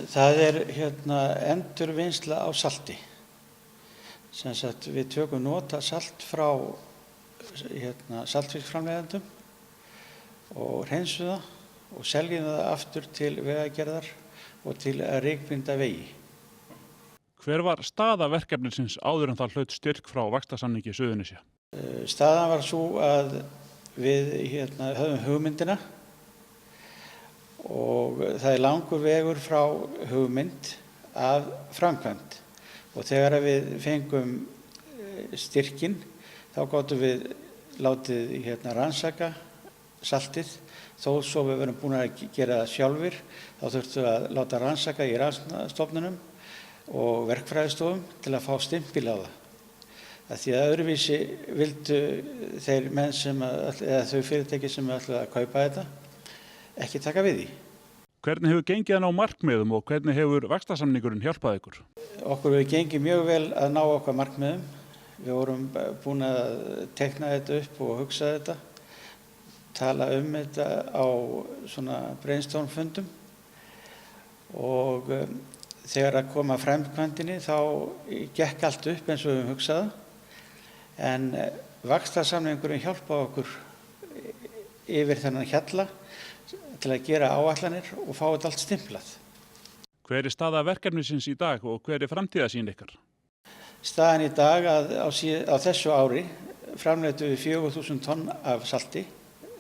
Það endurvinnsla á salti. Sem sagt, við tökum notað salt frá saltfiskframleiðendum og hreinsum það og seljum það aftur til vegagerðar og til að rykbinda vegi. Hver var staða verkefnisins áður en það hlaut styrk frá vaxtarsamningi Suðurnesja? Staðan var sú að við höfðum hugmyndina og það er langur vegur frá hugmynd að framkvæmd. Og þegar við fengum styrkinn, þá gátum við látið rannsaka saltið. Þó svo við verum búin að gera það sjálfir, þá þurftum við að láta rannsaka í rannsóknastofnunum og verkfræðistofum til að fá stimpil á það. Því að öðruvísi vildu þeir menn eða þau fyrirtæki sem ætluðu að kaupa þetta ekki taka við því. Hvernig hefur gengið að ná markmiðum og hvernig hefur vaxtarsamningurinn hjálpað ykkur? Okkur hefur gengið mjög vel að ná okkar markmiðum. Við vorum búin að teikna þetta upp og hugsa þetta, tala þetta á svona brainstormfundum og þegar að koma að framkvæmdinni þá gekk allt upp eins og við höfum hugsað. En vaxtarsamningurinn hjálpaði okkur yfir þennan hjalla til að gera áætlanir og fá þetta allt stimplað. Hver er staða verkefnisins í dag og hver er framtíðarsýn ykkar? Staðan í dag að á þessu ári framleiddum við 4.000 tonn af salti,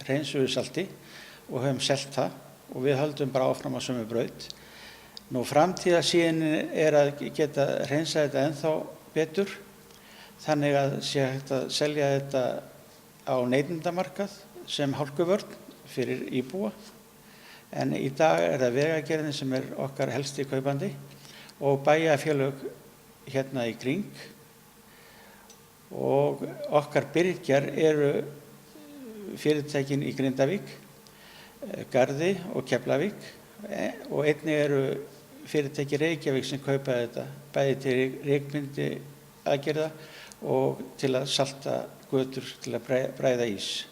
hreinsuðu salti og höfum selt það og við höldum bara áfram á sömu braut. Nú framtíðarsýnin er að geta hreinsað þetta ennþá betur þannig að sé hægt að selja þetta á neytendamarkað sem hálkuvörn fyrir íbúa. En í dag er það vegagerðin sem er okkar helsti kaupandi og bæjarfélög hérna í kring og okkar birgjar eru fyrirtækin í Grindavík, Garði og Keflavík og einnig eru fyrirtæki Reykjavík sem kaupa þetta bæði til rykbindi aðgerða og til að salta götur til að bræða ís.